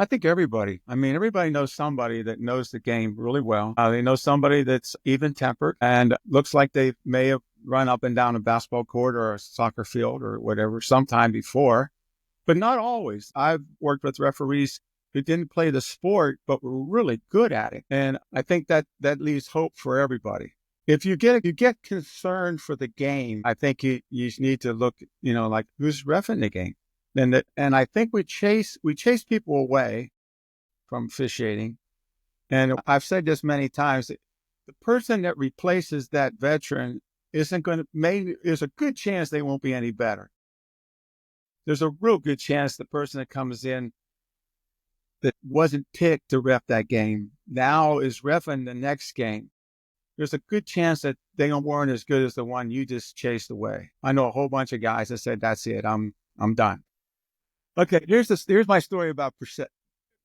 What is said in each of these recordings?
I think everybody. I mean, everybody knows somebody that knows the game really well. They know somebody that's even-tempered and looks like they may have run up and down a basketball court or a soccer field or whatever sometime before, but not always. I've worked with referees who didn't play the sport, but were really good at it. And I think that leaves hope for everybody. If you get concerned for the game, I think you need to look, like who's reffing the game. And I think we chase people away from officiating. And I've said this many times, that the person that replaces that veteran there's a good chance they won't be any better. There's a real good chance the person that comes in that wasn't picked to ref that game now is reffing the next game. There's a good chance that they weren't as good as the one you just chased away. I know a whole bunch of guys that said, that's it, I'm done. Okay, here's my story about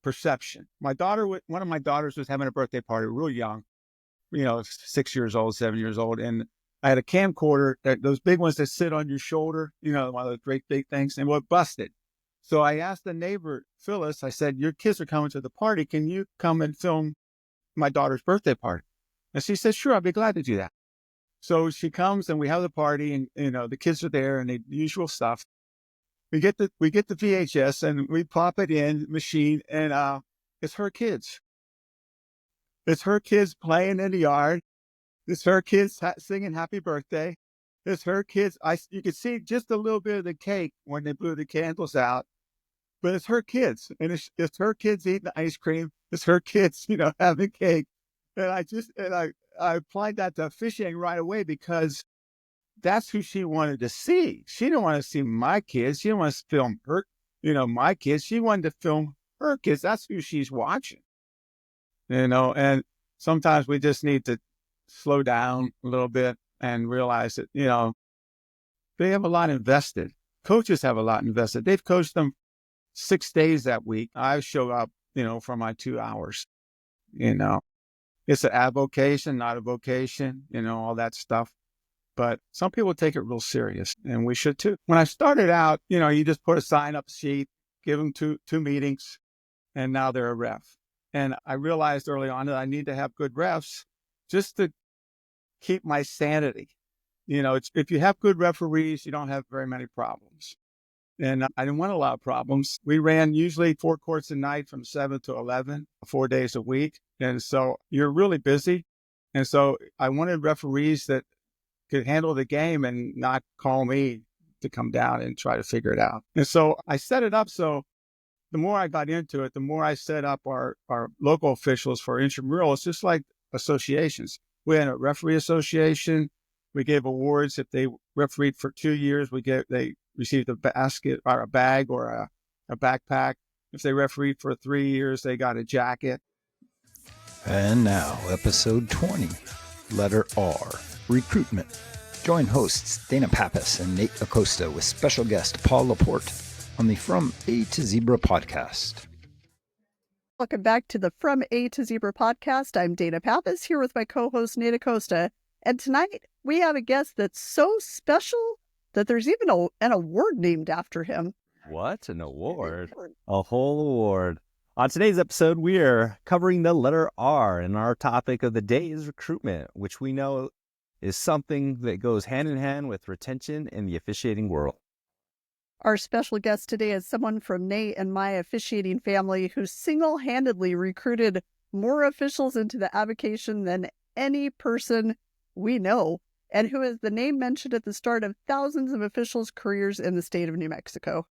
perception. One of my daughters was having a birthday party, real young, 6 years old, 7 years old. And I had a camcorder, those big ones that sit on your shoulder, one of those great big things, and it busted. So I asked the neighbor, Phyllis, I said, your kids are coming to the party. Can you come and film my daughter's birthday party? And she said, sure, I'll be glad to do that. So she comes and we have the party and, the kids are there and the usual stuff. We get the VHS and we pop it in the machine and it's her kids. It's her kids playing in the yard. It's her kids singing happy birthday. It's her kids. You could see just a little bit of the cake when they blew the candles out, but it's her kids. And it's her kids eating ice cream. It's her kids, having cake. And I applied that to officiating right away because that's who she wanted to see. She didn't want to see my kids. She didn't want to film her, my kids. She wanted to film her kids. That's who she's watching, and sometimes we just need to slow down a little bit and realize that, they have a lot invested. Coaches have a lot invested. They've coached them 6 days that week. I show up, for my 2 hours, It's an avocation, not a vocation, all that stuff. But some people take it real serious, and we should too. When I started out, you just put a sign-up sheet, give them two meetings, and now they're a ref. And I realized early on that I need to have good refs just to keep my sanity. If you have good referees, you don't have very many problems. And I didn't want a lot of problems. We ran usually 4 courts a night from 7 to 11, 4 days a week. And so you're really busy. And so I wanted referees that could handle the game and not call me to come down and try to figure it out. And so I set it up so the more I got into it, the more I set up our local officials for Intramural. It's just like associations. We had a referee association. We gave awards if they refereed for 2 years. They received a basket or a bag or a backpack. If they refereed for 3 years, they got a jacket. And now, episode 20, letter R, Recruitment. Join hosts Dana Pappas and Nate Acosta with special guest Paul Laporte on the From A to Zebra podcast. Welcome back to the From A to Zebra podcast. I'm Dana Pappas here with my co-host Nate Acosta. And tonight we have a guest that's so special that there's even an award named after him. What? An award? A whole award. On today's episode, we are covering the letter R, and our topic of the day is recruitment, which we know is something that goes hand in hand with retention in the officiating world. Our special guest today is someone from Nate and my officiating family who single-handedly recruited more officials into the avocation than any person we know, and who is the name mentioned at the start of thousands of officials' careers in the state of New Mexico.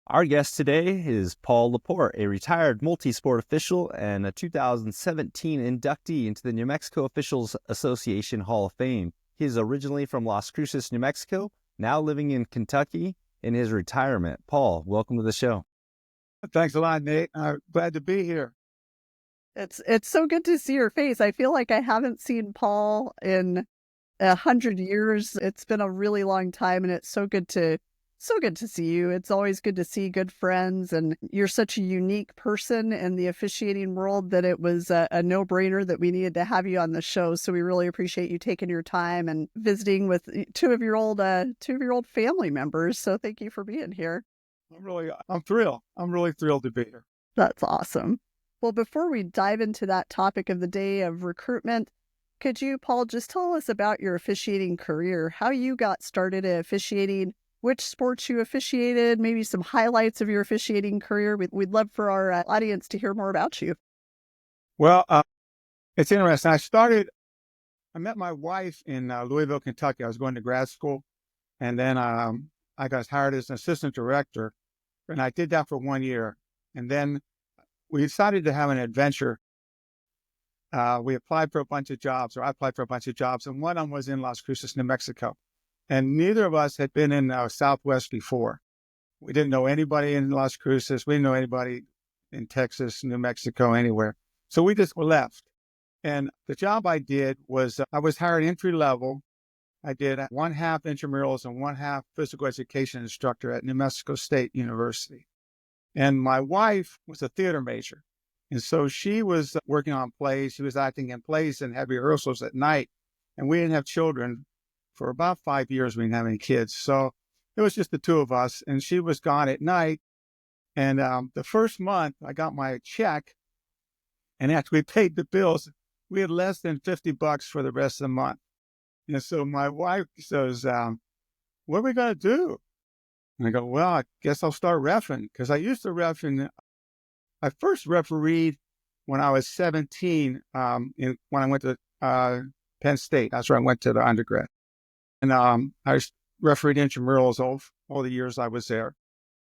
Our guest today is Paul Laporte, a retired multi-sport official and a 2017 inductee into the New Mexico Officials Association Hall of Fame. He is originally from Las Cruces, New Mexico, now living in Kentucky in his retirement. Paul, welcome to the show. Thanks a lot, Nate. I'm glad to be here. It's so good to see your face. I feel like I haven't seen Paul in 100 years. It's been a really long time, and it's so good to see you. It's always good to see good friends, and you're such a unique person in the officiating world that it was a no-brainer that we needed to have you on the show. So we really appreciate you taking your time and visiting with two of your old family members. So thank you for being here. I'm thrilled. I'm really thrilled to be here. That's awesome. Well, before we dive into that topic of the day of recruitment, could you, Paul, just tell us about your officiating career, how you got started at officiating, which sports you officiated, maybe some highlights of your officiating career? We'd love for our audience to hear more about you. Well, it's interesting. I met my wife in Louisville, Kentucky. I was going to grad school, and then I got hired as an assistant director, and I did that for 1 year. And then we decided to have an adventure. We applied for a bunch of jobs, or I applied for a bunch of jobs, and one of them was in Las Cruces, New Mexico. And neither of us had been in Southwest before. We didn't know anybody in Las Cruces. We didn't know anybody in Texas, New Mexico, anywhere. So we just left. And the job I did was I was hired entry level. I did 1/2 intramurals and 1/2 physical education instructor at New Mexico State University. And my wife was a theater major. And so she was working on plays. She was acting in plays and had rehearsals at night. And we didn't have children for about 5 years. We didn't have any kids. So it was just the two of us. And she was gone at night. And the first month I got my check. And after we paid the bills, we had less than $50 for the rest of the month. And so my wife says, what are we going to do? And I go, well, I guess I'll start reffing, because I used to ref I first refereed when I was 17 when I went to Penn State. That's where I went to the undergrad. And I refereed intramurals all the years I was there.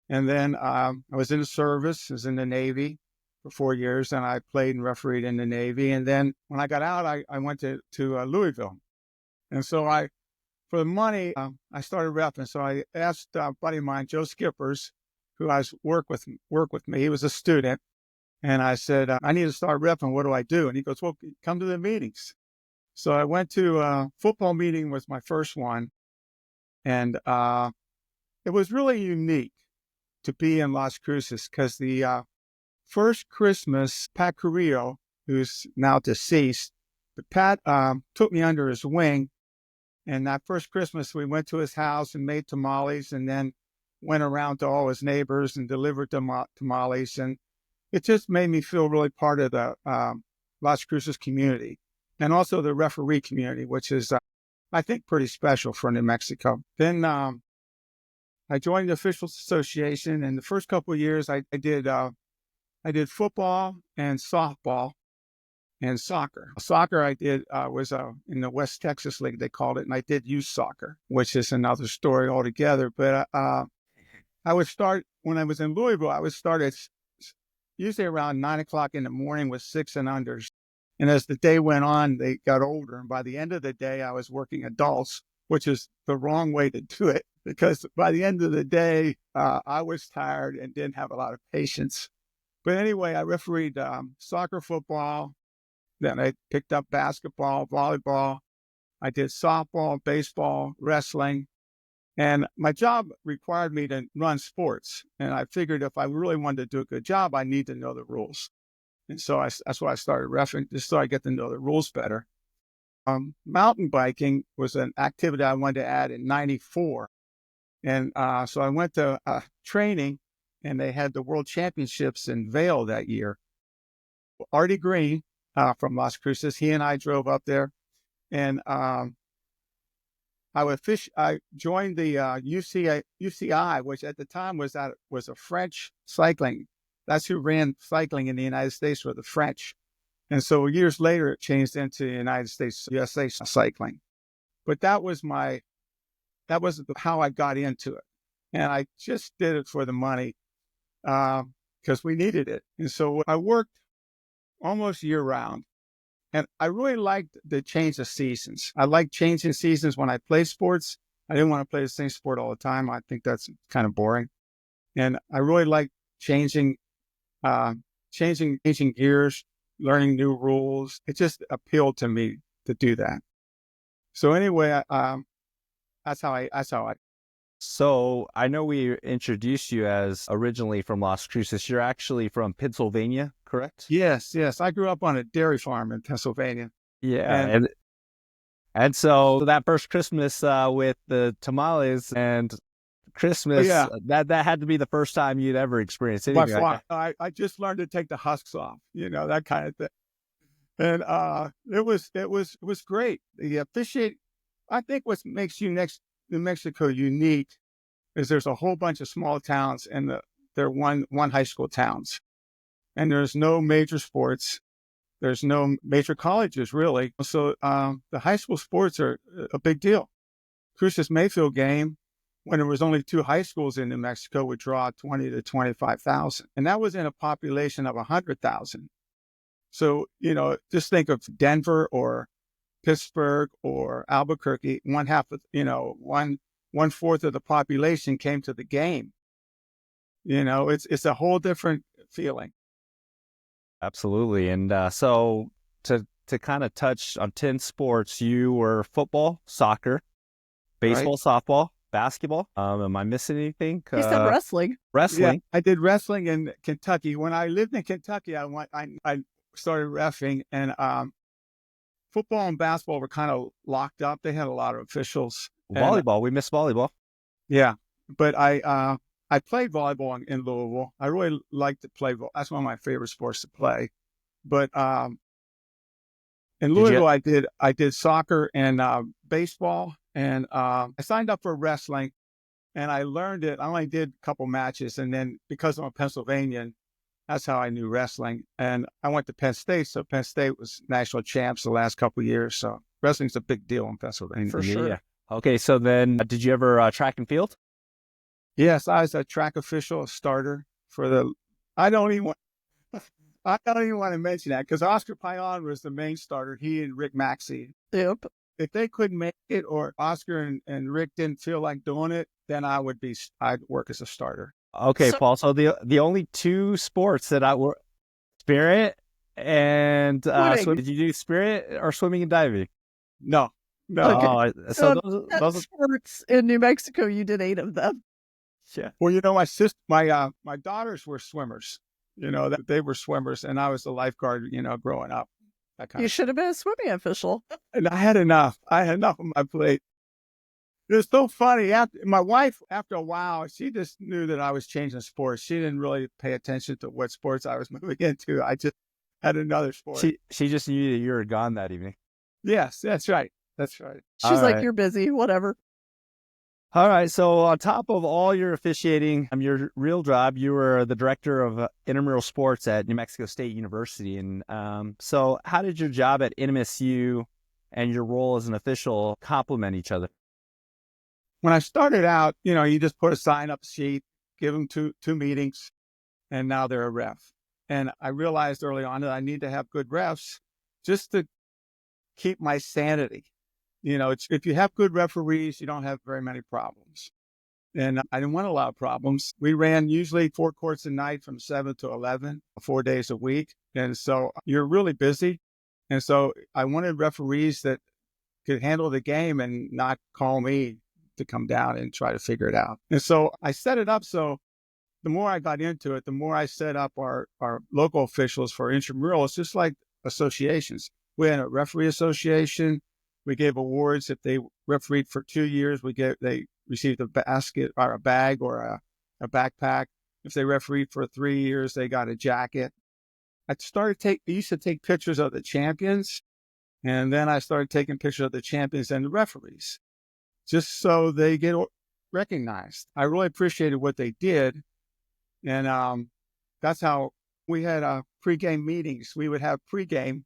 And then I was in the service. I was in the Navy for 4 years, and I played and refereed in the Navy. And then when I got out, I went to Louisville. And so for the money, I started reffing. So I asked a buddy of mine, Joe Skippers, who I work with me. He was a student. And I said, I need to start reffing. What do I do? And he goes, well, come to the meetings. So I went to a football meeting, was my first one. And it was really unique to be in Las Cruces, because the first Christmas, Pat Carrillo, who's now deceased, but Pat took me under his wing. And that first Christmas, we went to his house and made tamales, and then went around to all his neighbors and delivered tamales. And it just made me feel really part of the Las Cruces community, and also the referee community, which is, I think, pretty special for New Mexico. Then I joined the Officials Association, and the first couple of years I did football and softball and soccer. Soccer I did was in the West Texas League, they called it, and I did youth soccer, which is another story altogether. But I would start, when I was in Louisville, I would start at usually around 9 o'clock in the morning with 6 and unders. And as the day went on, they got older. And by the end of the day, I was working adults, which is the wrong way to do it, because by the end of the day, I was tired and didn't have a lot of patience. But anyway, I refereed soccer, football. Then I picked up basketball, volleyball. I did softball, baseball, wrestling. And my job required me to run sports. And I figured if I really wanted to do a good job, I need to know the rules. And so that's why I started reffing, just so I get to know the rules better. Mountain biking was an activity I wanted to add in 94. And so I went to training, and they had the World Championships in Vail that year. Artie Green from Las Cruces, he and I drove up there. And I joined the UCI, which at the time was a French cycling. That's who ran cycling in the United States, were the French. And so years later, it changed into United States, USA cycling. But that was how I got into it. And I just did it for the money because we needed it. And so I worked almost year round. And I really liked the change of seasons. I like changing seasons when I play sports. I didn't want to play the same sport all the time. I think that's kind of boring. And I really like changing gears, learning new rules. It just appealed to me to do that. So anyway, that's how I. So I know we introduced you as originally from Las Cruces. You're actually from Pennsylvania, correct? Yes. I grew up on a dairy farm in Pennsylvania. Yeah, and so that first Christmas with the tamales and Christmas, yeah, that had to be the first time you'd ever experienced by anything like far. I just learned to take the husks off, that kind of thing. And it was great. The officiate, I think what makes New Mexico unique is there's a whole bunch of small towns and they're one high school towns, and there's no major sports. There's no major colleges really. So the high school sports are a big deal. Cruces Mayfield game, when there was only 2 high schools in New Mexico, would draw 20 to 25,000, and that was in a population of 100,000. So just think of Denver or Pittsburgh or Albuquerque. One half of one fourth of the population came to the game. It's a whole different feeling. Absolutely. And so to kind of touch on 10 sports, you were football, soccer, baseball, softball, basketball. Am I missing anything? You said wrestling. Wrestling. Yeah, I did wrestling in Kentucky. When I lived in Kentucky, I started reffing, and football and basketball were kind of locked up. They had a lot of officials. Volleyball. We missed volleyball. Yeah, but I played volleyball in Louisville. I really liked to play volleyball. That's one of my favorite sports to play. But in Louisville, I did soccer and baseball, and I signed up for wrestling, and I learned it. I only did a couple matches, and then because I'm a Pennsylvanian, that's how I knew wrestling. And I went to Penn State, so Penn State was national champs the last couple of years. So wrestling's a big deal in Pennsylvania. For sure. Yeah. Okay, so then did you ever track and field? Yes, I was a track official, a starter for the. I don't even want to mention that because Oscar Payan was the main starter. He and Rick Maxey. Yep. If they couldn't make it, or Oscar and Rick didn't feel like doing it, then I'd work as a starter. Okay, Paul. So the only 2 sports that I were spirit and swim. Did you do spirit or swimming and diving? No. Okay. So those sports in New Mexico, you did 8 of them. Yeah. Well, my daughters were swimmers. They were swimmers, and I was the lifeguard. Growing up. You should have been a swimming official. And I had enough. On my plate. It was so funny. My wife, after a while, she just knew that I was changing sports. She didn't really pay attention to what sports I was moving into. I just had another sport. She just knew that you were gone that evening. Yes, that's right. That's right. She's like, you're busy, whatever. All right. So on top of all your officiating, your real job, you were the director of Intramural Sports at New Mexico State University. And so how did your job at NMSU and your role as an official complement each other? When I started out, you just put a sign-up sheet, give them two meetings, and now they're a ref. And I realized early on that I need to have good refs just to keep my sanity. If you have good referees, you don't have very many problems. And I didn't want a lot of problems. We ran usually 4 courts a night from 7 to 11, 4 days a week. And so you're really busy. And so I wanted referees that could handle the game and not call me to come down and try to figure it out. And so I set it up so the more I got into it, the more I set up our local officials for Intramural. It's just like associations. We had a referee association. We gave awards if they refereed for 2 years. They received a basket or a bag or a backpack. If they refereed for 3 years, they got a jacket. I used to take pictures of the champions, and then I started taking pictures of the champions and the referees, just so they get recognized. I really appreciated what they did, and that's how we had pregame meetings. We would have pregame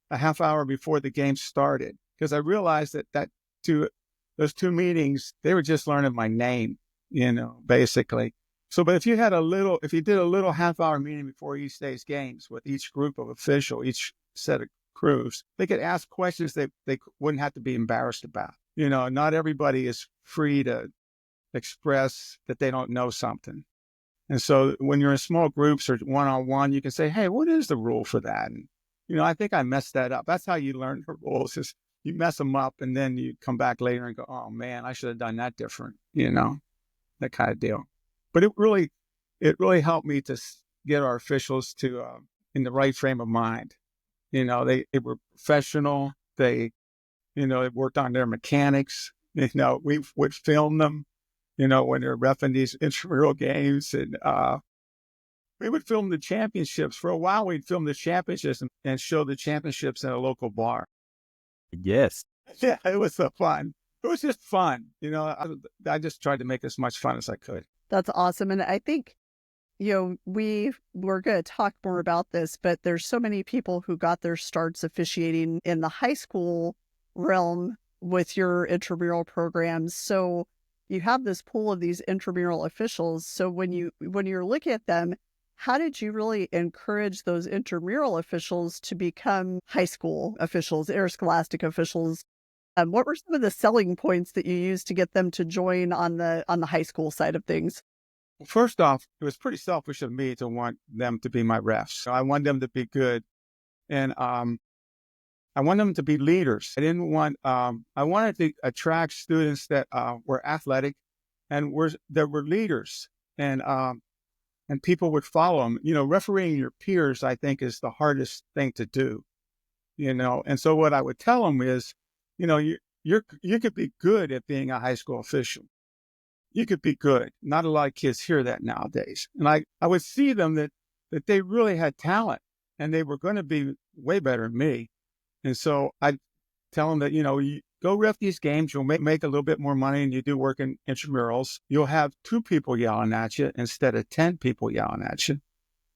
a half hour before the game started. Because I realized that those 2 meetings, they were just learning my name, basically. So, but if you did a little half-hour meeting before each day's games with each group of official, each set of crews, they could ask questions they wouldn't have to be embarrassed about. Not everybody is free to express that they don't know something. And so when you're in small groups or one-on-one, you can say, hey, what is the rule for that? And, I think I messed that up. That's how you learn the rules, is you mess them up, and then you come back later and go, oh, man, I should have done that different, that kind of deal. But it really helped me to get our officials to in the right frame of mind. They were professional. They worked on their mechanics. We would film them. when they're reffing these intramural games. And we would film the championships. For a while, we'd film the championships and show the championships in a local bar. Yes. Yeah, it was so fun. It was just fun. I just tried to make as much fun as I could. That's awesome. And I think, we're going to talk more about this, but there's so many people who got their starts officiating in the high school realm with your intramural programs. So you have this pool of these intramural officials. So when you're looking at them, how did you really encourage those intramural officials to become high school officials, interscholastic officials? What were some of the selling points that you used to get them to join on the high school side of things? Well, first off, it was pretty selfish of me to want them to be my refs. So I wanted them to be good, and I wanted them to be leaders. I didn't want. I wanted to attract students that were athletic, and that were leaders, and people would follow them. Refereeing your peers, I think, is the hardest thing to do. And so what I would tell them is, you could be good at being a high school official. You could be good. Not a lot of kids hear that nowadays. And I would see them that they really had talent and they were going to be way better than me. And so I'd tell them that, you go ref these games, you'll make a little bit more money and you do work in intramurals. You'll have 2 people yelling at you instead of 10 people yelling at you.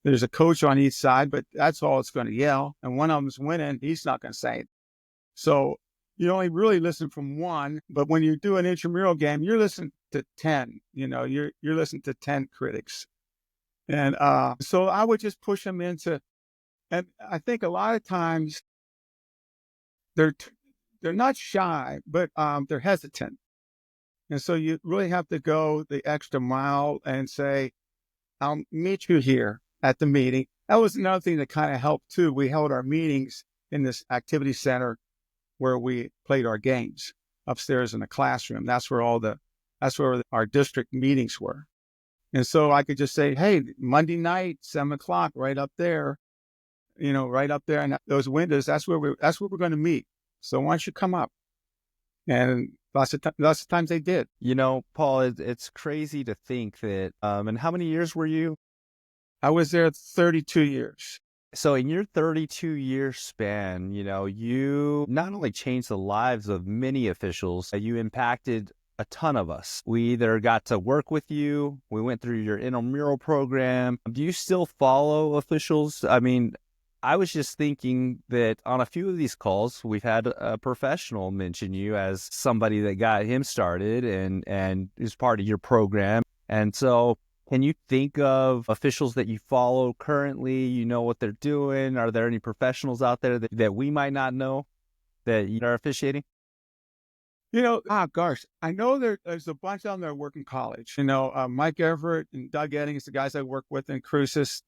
There's a coach on each side, but that's all it's going to yell. And one of them's winning, he's not going to say it. So you only really listen from one, but when you do an intramural game, you're listening to 10, you're listening to 10 critics. And so I would just push them into, and I think a lot of times they're not shy, but they're hesitant. And so you really have to go the extra mile and say, I'll meet you here at the meeting. That was another thing that kind of helped too. We held our meetings in this activity center where we played our games upstairs in the classroom. That's where our district meetings were. And so I could just say, hey, Monday night, 7:00, right up there, right up there in those windows, that's where we're going to meet. So why don't you come up? And lots of times they did. Paul, it's crazy to think that, and how many years were you? I was there 32 years. So in your 32-year span, you not only changed the lives of many officials, you impacted a ton of us. We either got to work with you, we went through your intramural program. Do you still follow officials? I mean, I was just thinking that on a few of these calls, we've had a professional mention you as somebody that got him started and is part of your program. And so can you think of officials that you follow currently? You know what they're doing? Are there any professionals out there that we might not know that you are officiating? Gosh, I know there's a bunch of them that work in college. Mike Everett and Doug Eddings, the guys I work with in Cruces,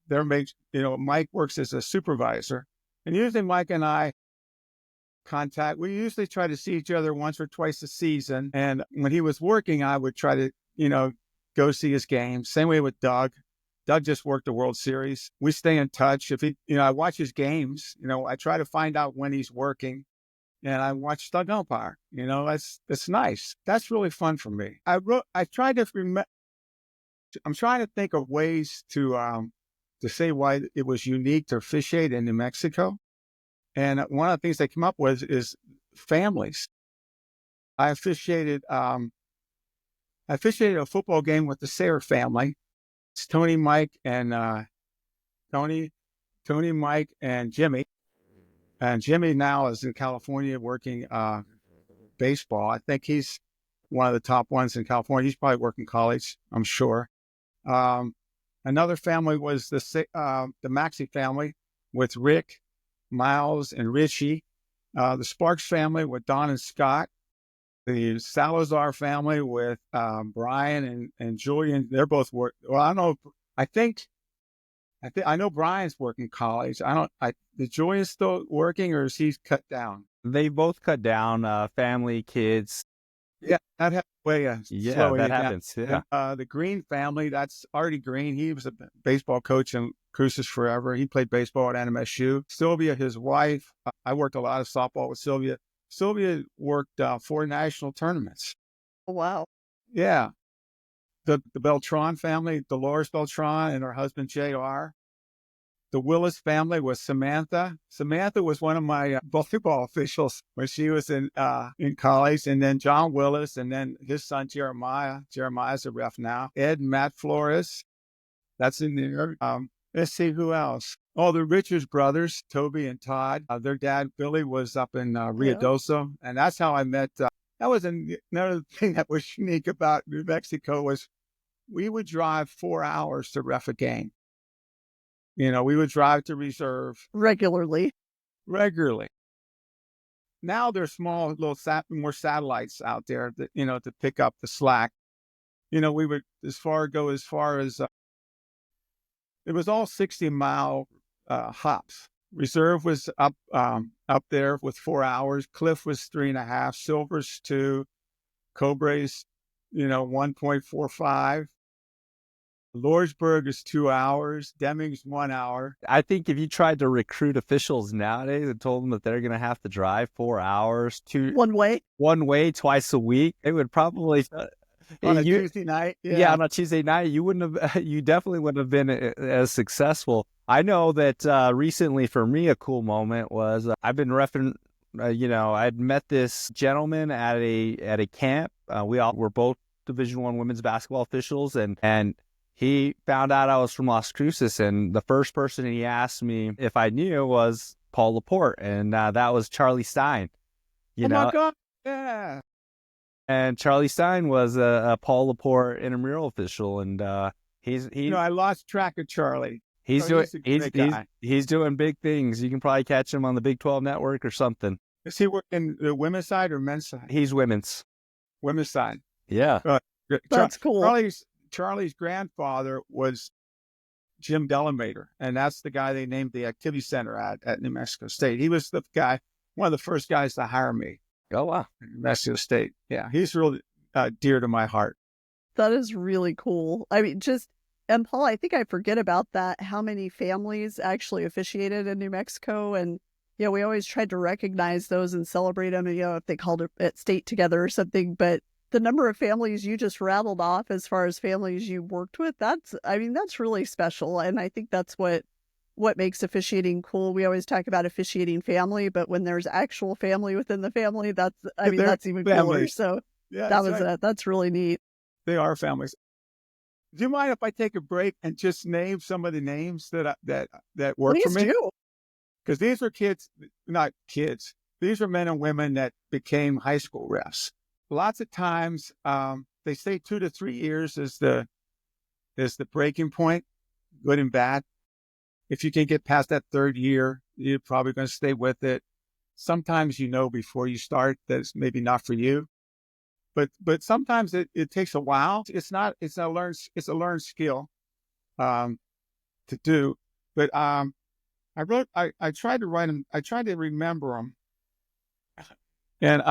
Mike works as a supervisor. And usually Mike and I we usually try to see each other once or twice a season. And when he was working, I would try to, go see his games. Same way with Doug. Doug just worked the World Series. We stay in touch. If I watch his games, I try to find out when he's working. And I watch Doug umpire. It's nice. That's really fun for me. I tried to remember. I'm trying to think of ways to say why it was unique to officiate in New Mexico. And one of the things they came up with is families. I officiated a football game with the Sayre family. It's Tony, Mike, and Mike, and Jimmy. And Jimmy now is in California working baseball. I think he's one of the top ones in California. He's probably working college, I'm sure. Another family was the Maxey family with Rick, Miles, and Richie. The Sparks family with Don and Scott. The Salazar family with Brian and Julian. They're both work. Well, I don't know. I know Brian's working college. Is Julian still working or is he cut down? They both cut down, family, kids. Yeah, that happens. That happens. Yeah. The Green family, that's Artie Green. He was a baseball coach in Cruces forever. He played baseball at NMSU. Sylvia, his wife, I worked a lot of softball with Sylvia. Sylvia worked 4 national tournaments. Wow. Yeah. The Beltran family, Dolores Beltran and her husband, J.R. The Willis family was Samantha. Samantha was one of my volleyball officials when she was in college. And then John Willis, and then his son, Jeremiah. Jeremiah's a ref now. Ed and Matt Flores. That's in there. Let's see who else. Oh, the Richards brothers, Toby and Todd. Their dad, Billy, was up in Ruidoso. And that's how I met. That was another thing that was unique about New Mexico was we would drive 4 hours to ref a game. We would drive to reserve regularly. Now there's small little more satellites out there that, to pick up the slack. We would as far as it was all 60-mile hops. Reserve was up there with 4 hours. Cliff was 3.5. Silver's 2. Cobra's, 1.45. Lordsburg is 2 hours. Deming's 1 hour. I think if you tried to recruit officials nowadays and told them that they're going to have to drive 4 hours one way twice a week, it would probably on a Tuesday night. Yeah, on a Tuesday night, you definitely wouldn't have been as successful. I know that recently for me, a cool moment was I've been reffing. I'd met this gentleman at a camp. We all were both Division I women's basketball officials, and he found out I was from Las Cruces, and the first person he asked me if I knew was Paul Laporte, and that was Charlie Stein. My God! Yeah. And Charlie Stein was a Paul Laporte intramural official, and he's I lost track of Charlie. He's doing big things. You can probably catch him on the Big 12 network or something. Is he working the women's side or men's side? He's women's side. Yeah, that's cool. Charlie's grandfather was Jim Delamater, and that's the guy they named the activity center at New Mexico State. He was one of the first guys to hire me. Oh, wow. New Mexico State. Yeah, he's really dear to my heart. That is really cool. I mean, and Paul, I think I forget about that, how many families actually officiated in New Mexico. And, we always tried to recognize those and celebrate them, if they called it at state together or something. But the number of families you just rattled off as far as families you worked with, that's really special. And I think that's what makes officiating cool. We always talk about officiating family, but when there's actual family within the family, that's even cooler. So yeah, that's really neat. They are families. Do you mind if I take a break and just name some of the names that work Please for me? Do. Because these are not kids. These are men and women that became high school refs. Lots of times, they say 2 to 3 years is the breaking point, good and bad. If you can get past that third year, you're probably going to stay with it. Sometimes before you start that it's maybe not for you, but sometimes it takes a while. It's a learned skill to do. But I tried to write them. I tried to remember them. And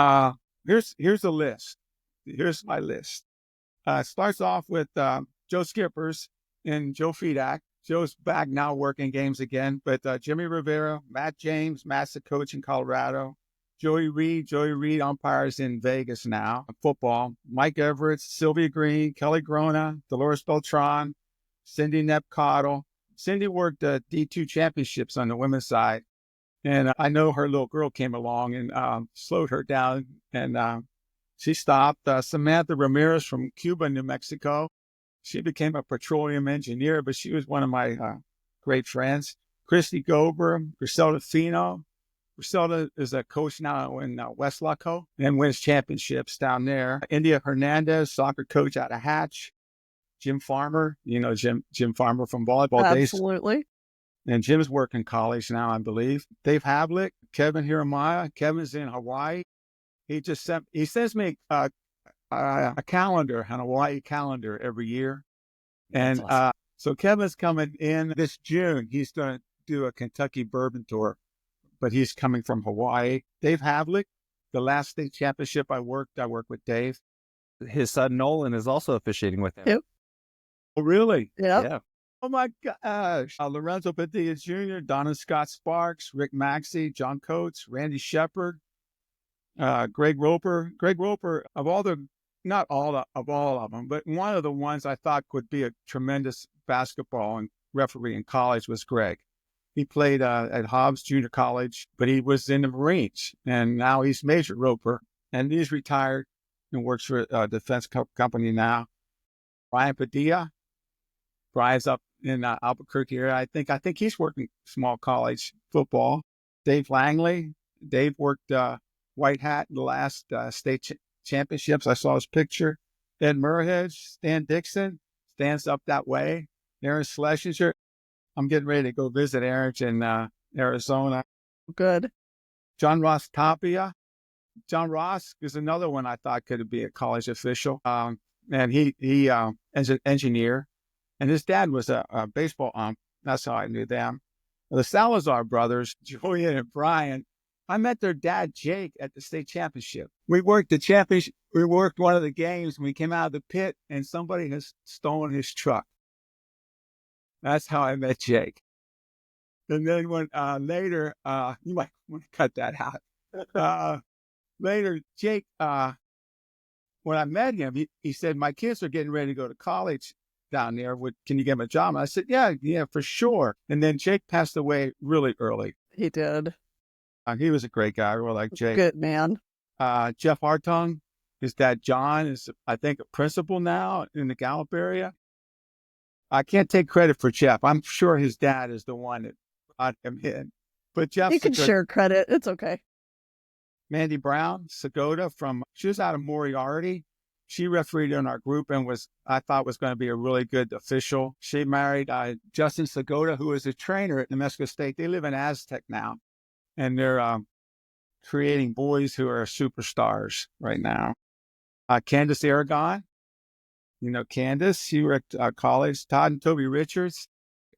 here's a list. Here's my list. It starts off with Joe Skippers and Joe Fedak. Joe's back now working games again, but Jimmy Rivera, Matt James, Matt's the coach in Colorado. Joey Reed umpires in Vegas now, football. Mike Everett, Sylvia Green, Kelly Grona, Dolores Beltran, Cindy Nepcottle. Cindy worked D2 championships on the women's side, and I know her little girl came along and slowed her down, and she stopped. Samantha Ramirez from Cuba, New Mexico. She became a petroleum engineer, but she was one of my great friends. Christy Gober, Griselda Fino. Griselda is a coach now in West Laco and wins championships down there. India Hernandez, soccer coach out of Hatch. Jim Farmer, Jim Farmer from volleyball days. Absolutely. And Jim's working college now, I believe. Dave Havlick, Kevin Hiramaya. Kevin's in Hawaii. He sends me a calendar, an Hawaii calendar every year. And awesome. So Kevin's coming in this June. He's going to do a Kentucky bourbon tour, but he's coming from Hawaii. Dave Havlick, the last state championship I worked with Dave. His son Nolan is also officiating with him. Yep. Oh, really? Yep. Yeah. Oh, my gosh. Lorenzo Padilla Jr., Donna Scott Sparks, Rick Maxey, John Coates, Randy Shepard, Greg Roper. Greg Roper, of all the not all of them, but one of the ones I thought could be a tremendous basketball and referee in college was Greg. He played at Hobbs Junior College, but he was in the Marines, and now he's Major Roper, and he's retired and works for a defense company now. Brian Padilla, Brian's up in Albuquerque area. I think he's working small college football. Dave Langley, Dave worked white hat in the last state championships. I saw his picture. Ed Murhedge, Stan Dixon, stands up that way. Aaron Schlesinger. I'm getting ready to go visit Aaron in Arizona. Good. John Ross Tapia. John Ross is another one I thought could be a college official. And he is an engineer. And his dad was a baseball ump. That's how I knew them. The Salazar brothers, Julian and Brian, I met their dad, Jake, at the state championship. We worked the championship. We worked one of the games, and we came out of the pit, and somebody has stolen his truck. That's how I met Jake. And then when later, you might want to cut that out. Later, Jake, when I met him, he said, my kids are getting ready to go to college down there. Can you get him a job? And I said, yeah, for sure. And then Jake passed away really early. He did. He was a great guy. I really like Jake. Good man. Jeff Hartung, his dad, John, is, I think, a principal now in the Gallup area. I can't take credit for Jeff. I'm sure his dad is the one that brought him in. But Jeff, You can share credit. It's okay. Mandy Brown, Segota she was out of Moriarty. She refereed in our group and I thought was going to be a really good official. She married Justin Segota, who is a trainer at New Mexico State. They live in Aztec now, and they're creating boys who are superstars right now. Candace Aragon, you know Candace, she were at college. Todd and Toby Richards,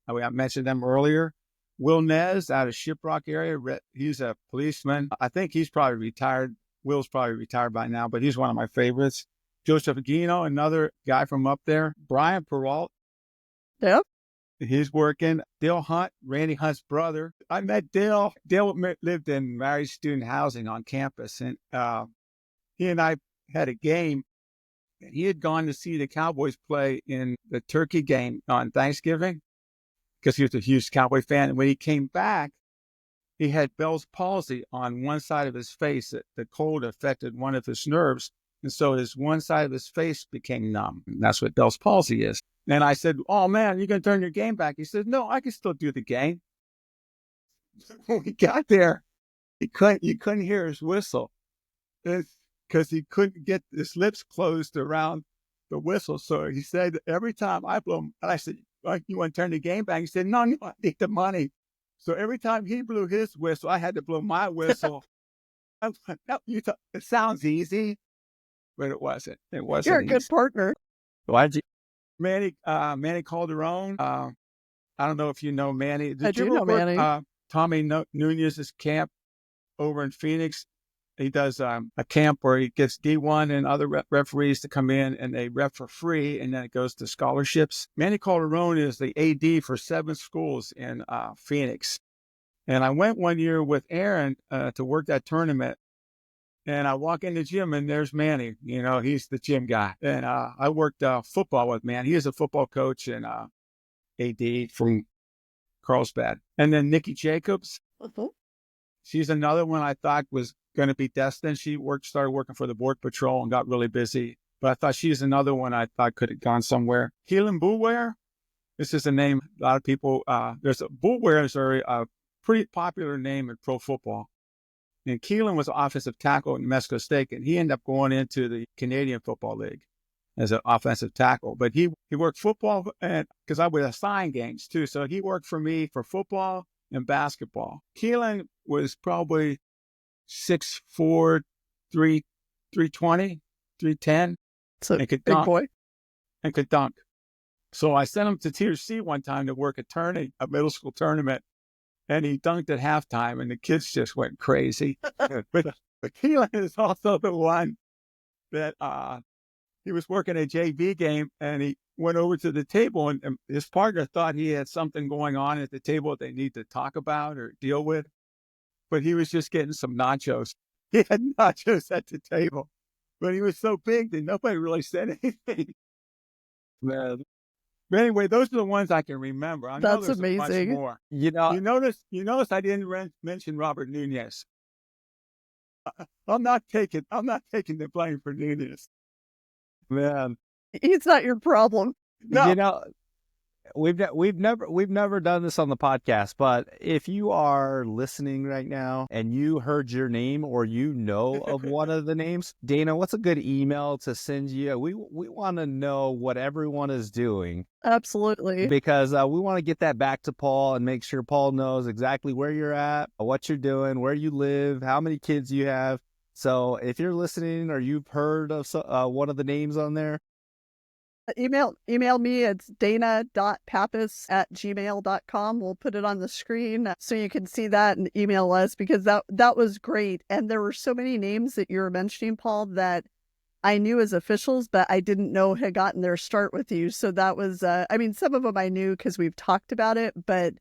I mentioned them earlier. Will Nez out of Shiprock area, he's a policeman. I think he's probably retired. Will's probably retired by now, but he's one of my favorites. Joseph Aguino, another guy from up there. Brian Peralt. Yep. He's working. Dale Hunt, Randy Hunt's brother. I met Dale. Dale lived in married student housing on campus, and he and I had a game. He had gone to see the Cowboys play in the Turkey game on Thanksgiving because he was a huge Cowboy fan. And when he came back, he had Bell's palsy on one side of his face. The cold affected one of his nerves. And so his one side of his face became numb. And that's what Bell's palsy is. And I said, oh, man, you're going to turn your game back? He said, no, I can still do the game. When we got there, you couldn't hear his whistle because he couldn't get his lips closed around the whistle. So he said, every time I blow him, and I said, you want to turn the game back? He said, no, I need the money. So every time he blew his whistle, I had to blow my whistle. I was like, no, it sounds easy. But it wasn't. It wasn't. You're a good partner. Why'd you, Manny Calderon? I don't know if you know Manny. I do know Manny. Tommy Nunez's camp over in Phoenix. He does a camp where he gets D1 and other referees to come in, and they ref for free, and then it goes to scholarships. Manny Calderon is the AD for 7 schools in Phoenix. And I went one year with Aaron to work that tournament. And I walk in the gym, and there's Manny. You know, he's the gym guy. And I worked football with Manny. He is a football coach and AD from Carlsbad. And then Nikki Jacobs. Uh-huh. She's another one I thought was going to be destined. She started working for the Border Patrol and got really busy. But I thought she's another one I thought could have gone somewhere. Keelan Boulware. This is a name a lot of people, Boulware is a pretty popular name in pro football. And Keelan was an offensive tackle at New Mexico State, and he ended up going into the Canadian Football League as an offensive tackle. But he worked football, and because I would assign games too, so he worked for me for football and basketball. Keelan was probably 6'4", 320, 310. So and could big dunk, boy. And could dunk. So I sent him to Tier C one time to work a middle school tournament. And he dunked at halftime, and the kids just went crazy. But Keelan is also the one that he was working a JV game, and he went over to the table, and his partner thought he had something going on at the table that they need to talk about or deal with. But he was just getting some nachos. He had nachos at the table. but he was so big that nobody really said anything. Man. But anyway, those are the ones I can remember. I know That's there's a bunch amazing. more. You know, You notice I didn't mention Robert Nunez. I'm not taking the blame for Nunez. man, He's not your problem. No. you know, we've never done this on the podcast, but if you are listening right now and you heard your name or you know of one of the names, Dana, what's a good email to send you? We want to know what everyone is doing Absolutely. because we want to get that back to Paul and make sure Paul knows exactly where you're at, what you're doing, where you live, how many kids you have. So if you're listening or you've heard of one of the names on there, Email me. It's dana.pappas@gmail.com. We'll put it on the screen so you can see that and email us, because that was great. And there were so many names that you were mentioning, Paul, that I knew as officials, but I didn't know had gotten their start with you. So that was, I mean, some of them I knew because we've talked about it, but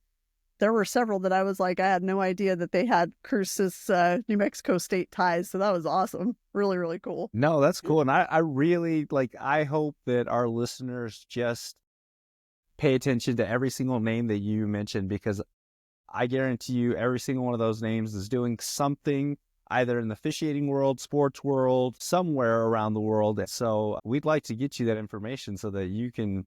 there were several that I was like, I had no idea that they had Cruces, New Mexico State ties. So that was awesome. Really, really cool. no, that's cool. And I really I hope that our listeners just pay attention to every single name that you mentioned, because I guarantee you every single one of those names is doing something either in the officiating world, sports world, somewhere around the world. So we'd like to get you that information so that you can.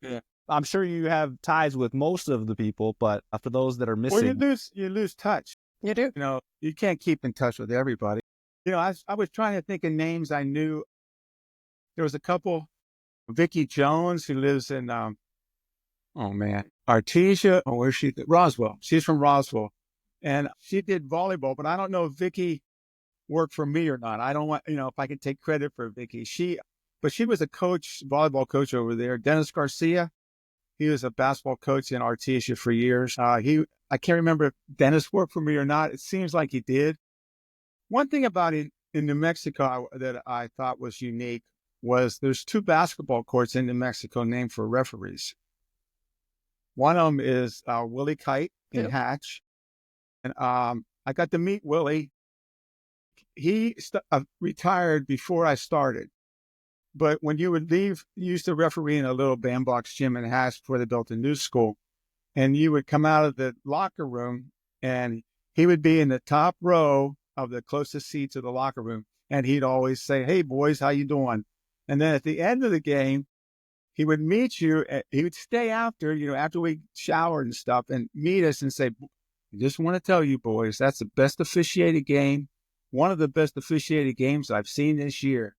Yeah. I'm sure you have ties with most of the people, but for those that are missing, Well, you lose touch. You do? You can't keep in touch with everybody. I was trying to think of names I knew. There was a couple, Vicky Jones, who lives in, Artesia. Oh, where's she? Roswell. She's from Roswell. And she did volleyball, but I don't know if Vicky worked for me or not. I don't want, if I can take credit for Vicky. But she was a volleyball coach over there. Dennis Garcia, he was a basketball coach in Artesia for years. I can't remember if Dennis worked for me or not. It seems like he did. One thing about it in New Mexico that I thought was unique was there's 2 basketball courts in New Mexico named for referees. One of them is Willie Kite in Hatch. And I got to meet Willie. He retired before I started. But when you would leave, you used to referee in a little bandbox gym in Hatch before they built a new school. And you would come out of the locker room and he would be in the top row of the closest seat to the locker room. And he'd always say, "Hey, boys, how you doing?" And then at the end of the game, he would meet you. He would stay after we showered and stuff, and meet us and say, "I just want to tell you, boys, that's the best officiated game. One of the best officiated games I've seen this year."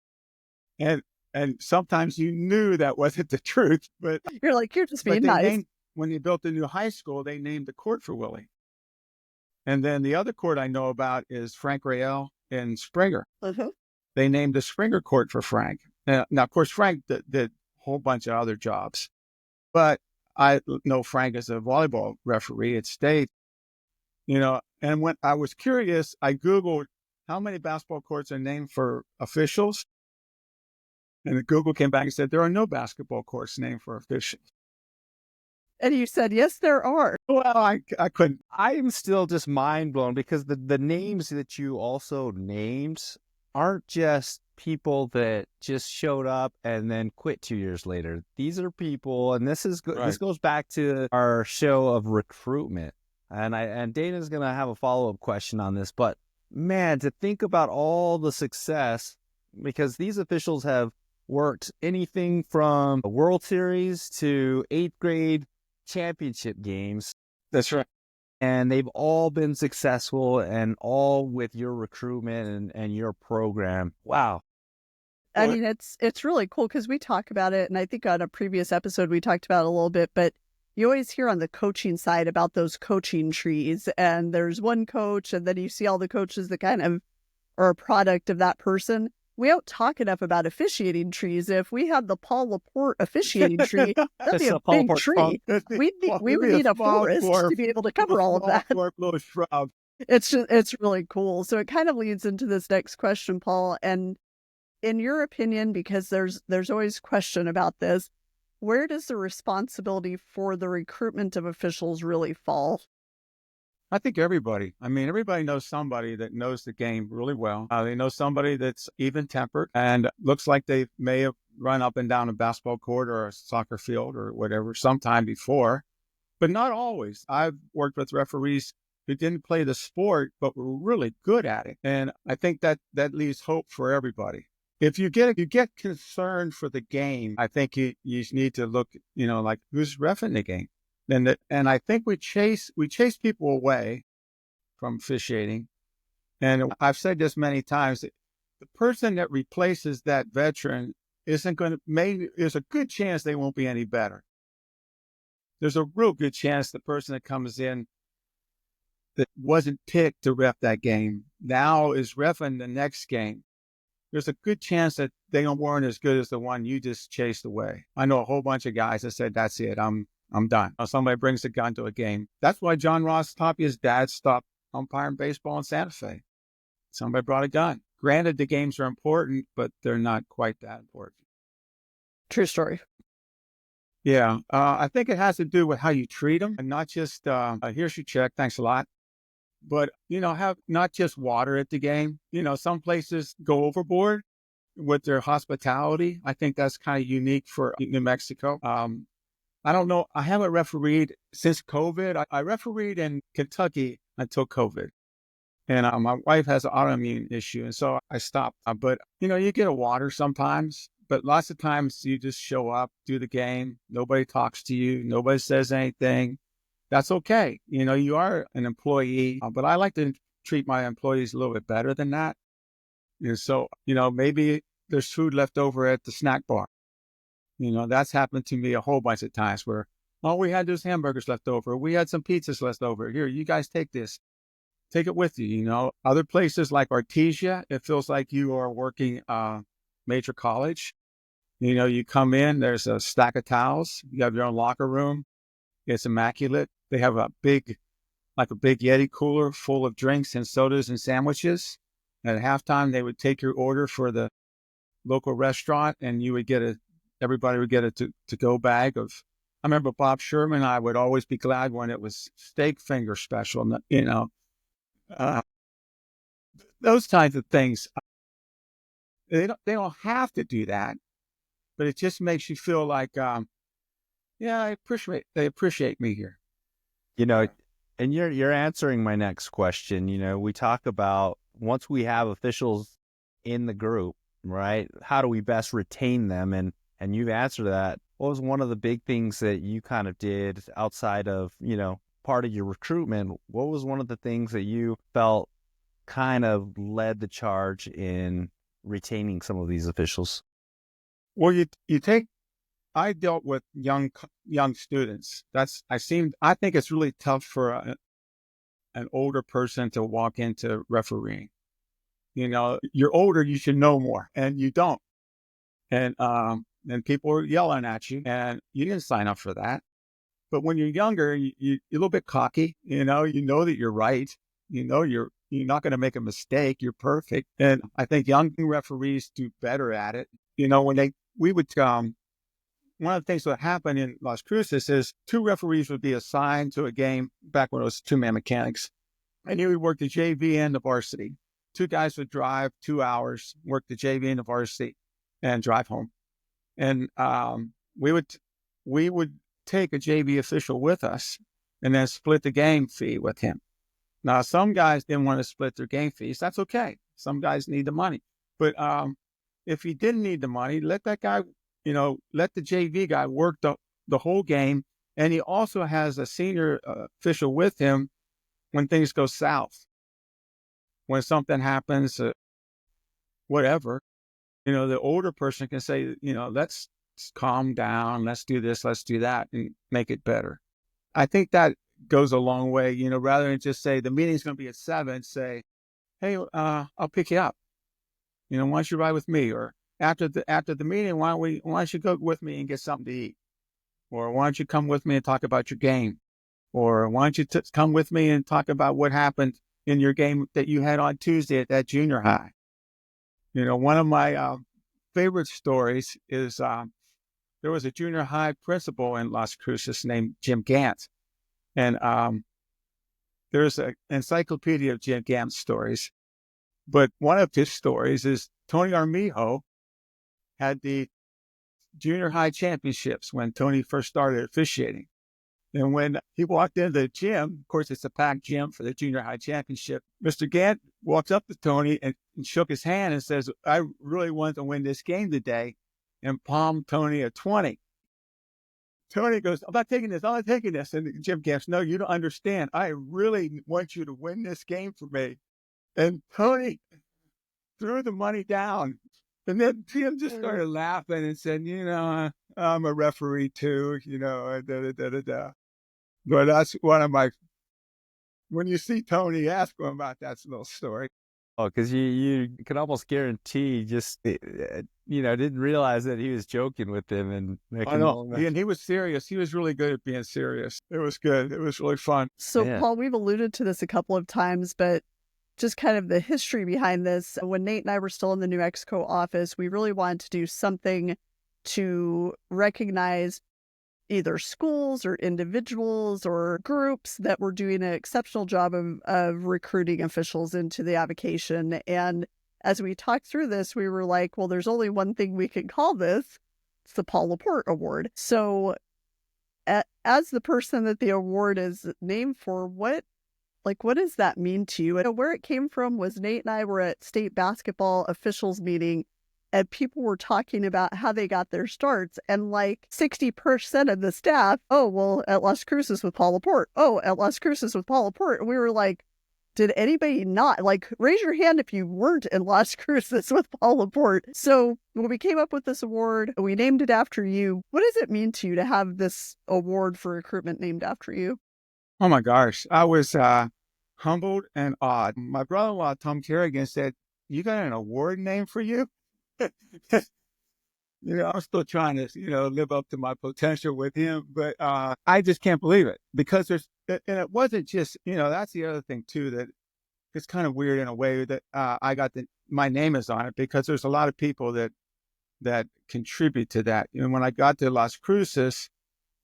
And sometimes you knew that wasn't the truth, but You're like, you're just being nice. When they built the new high school, they named the court for Willie. And then the other court I know about is Frank Rael in Springer. Uh-huh. They named the Springer court for Frank. Now, of course, Frank did a whole bunch of other jobs, but I know Frank as a volleyball referee at State. And when I was curious, I Googled how many basketball courts are named for officials. And Google came back and said, there are no basketball courts named for officials. And you said, yes, there are. Well, I couldn't. I am still just mind blown because the names that you also named aren't just people that just showed up and then quit 2 years later. These are people, and this goes back to our show of recruitment. And Dana's going to have a follow-up question on this, but man, to think about all the success, because these officials have worked anything from a World Series to 8th grade championship games. That's right. And they've all been successful, and all with your recruitment and your program. Wow. I mean, it's really cool because we talk about it, and I think on a previous episode we talked about it a little bit, but you always hear on the coaching side about those coaching trees, and there's one coach, and then you see all the coaches that kind of are a product of that person. We don't talk enough about officiating trees. If we had the Paul Laporte officiating tree, that'd be a big tree. We would need a forest to be able to cover all of that. Little shrub. It's really cool. So it kind of leads into this next question, Paul. And in your opinion, because there's always question about this, where does the responsibility for the recruitment of officials really fall? I think everybody. I mean, everybody knows somebody that knows the game really well. They know somebody that's even tempered and looks like they may have run up and down a basketball court or a soccer field or whatever sometime before, but not always. I've worked with referees who didn't play the sport, but were really good at it. And I think that leaves hope for everybody. If you get concerned for the game, I think you need to look, like who's reffing the game. And I think we chase people away from officiating. And I've said this many times, that the person that replaces that veteran there's a good chance they won't be any better. There's a real good chance the person that comes in that wasn't picked to ref that game now is reffing the next game. There's a good chance that they weren't as good as the one you just chased away. I know a whole bunch of guys that said, that's it, I'm done. Or somebody brings a gun to a game. That's why John Ross Tapia's dad stopped umpiring baseball in Santa Fe. Somebody brought a gun. Granted, the games are important, but they're not quite that important. True story. Yeah, I think it has to do with how you treat them, and not just, here's your check, thanks a lot. But, have not just water at the game. Some places go overboard with their hospitality. I think that's kind of unique for New Mexico. I don't know. I haven't refereed since COVID. I refereed in Kentucky until COVID. And my wife has an autoimmune issue, and so I stopped. But, you get a water sometimes. But lots of times you just show up, do the game. Nobody talks to you. Nobody says anything. That's okay. You are an employee, but I like to treat my employees a little bit better than that. And so, maybe there's food left over at the snack bar. That's happened to me a whole bunch of times where, we had those hamburgers left over. We had some pizzas left over. Here, you guys take this. Take it with you. Other places like Artesia, it feels like you are working major college. You come in, there's a stack of towels. You have your own locker room. It's immaculate. They have a big Yeti cooler full of drinks and sodas and sandwiches. At halftime, they would take your order for the local restaurant, and you would everybody would get a to-go bag of. I remember Bob Sherman. I would always be glad when it was steak finger special. Those kinds of things. They don't have to do that, but it just makes you feel like, they appreciate me here. And you're answering my next question. We talk about once we have officials in the group, right? How do we best retain them? And you've answered that. What was one of the big things that you kind of did outside of, part of your recruitment? What was one of the things that you felt kind of led the charge in retaining some of these officials? Well, I dealt with young students. I think it's really tough for an older person to walk into refereeing. You're older, you should know more, and you don't. And people are yelling at you, and you didn't sign up for that. But when you're younger, you're a little bit cocky. You know that you're right. You're not going to make a mistake. You're perfect. And I think young referees do better at it. One of the things that happened in Las Cruces is 2 referees would be assigned to a game back when it was 2-man mechanics. And you would work the JV and the varsity. 2 guys would drive 2 hours, work the JV and the varsity, and drive home. And we would take a JV official with us and then split the game fee with him. Now, some guys didn't want to split their game fees. That's okay. Some guys need the money. But if he didn't need the money, let that guy, let the JV guy work the whole game. And he also has a senior official with him when things go south. When something happens, whatever, the older person can say, let's calm down, let's do this, let's do that, and make it better. I think that goes a long way, rather than just say the meeting's going to be at 7, say, hey, I'll pick you up. Why don't you ride with me? Or after the meeting, why don't you go with me and get something to eat? Or why don't you come with me and talk about your game? Or why don't you come with me and talk about what happened in your game that you had on Tuesday at that junior high? One of my favorite stories is there was a junior high principal in Las Cruces named Jim Gant. And there's an encyclopedia of Jim Gant's stories, but one of his stories is Tony Armijo had the junior high championships when Tony first started officiating. And when he walked into the gym, of course, it's a packed gym for the junior high championship, Mr. Gant walks up to Tony and shook his hand and says, I really want to win this game today, and palmed Tony a 20. Tony goes, I'm not taking this. I'm not taking this. And Jim Gant, no, you don't understand. I really want you to win this game for me. And Tony threw the money down. And then Jim just started laughing and said, I'm a referee too, But that's one of my, when you see Tony, ask him about that little story. Oh, because you can almost guarantee didn't realize that he was joking with him and making. I know, and he was serious. He was really good at being serious. It was good. It was really fun. So, Yeah. Paul, we've alluded to this a couple of times, but just kind of the history behind this. When Nate and I were still in the New Mexico office, we really wanted to do something to recognize either schools or individuals or groups that were doing an exceptional job of recruiting officials into the avocation. And as we talked through this, we were like, well, there's only one thing we can call this. It's the Paul Laporte Award. So as the person that the award is named for, what does that mean to you? And where it came from was Nate and I were at state basketball officials meeting, and people were talking about how they got their starts. And 60% of the staff, at Las Cruces with Paul Laporte. At Las Cruces with Paul Laporte. And we were like, did anybody not? Raise your hand if you weren't in Las Cruces with Paul Laporte. So when we came up with this award, we named it after you. What does it mean to you to have this award for recruitment named after you? Oh my gosh. I was humbled and awed. My brother-in-law, Tom Kerrigan, said, you got an award named for you? I'm still trying to, live up to my potential with him, but I just can't believe it because and it wasn't just, that's the other thing too, that it's kind of weird in a way that I got my name is on it because there's a lot of people that contribute to that. When I got to Las Cruces,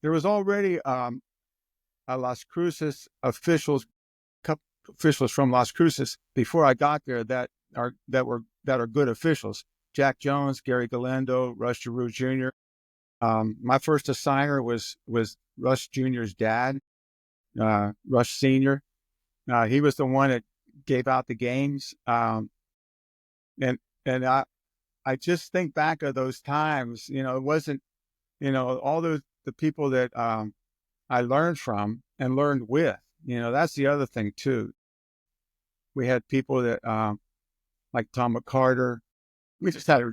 there was already a Las Cruces officials from Las Cruces before I got there that are good officials. Jack Jones, Gary Galindo, Rush Giroux Jr. My first assigner was Rush Jr.'s dad, Rush Sr. He was the one that gave out the games. And I just think back of those times, it wasn't, all the people that I learned from and learned with, that's the other thing too. We had people that like Tom McCarter. We just had,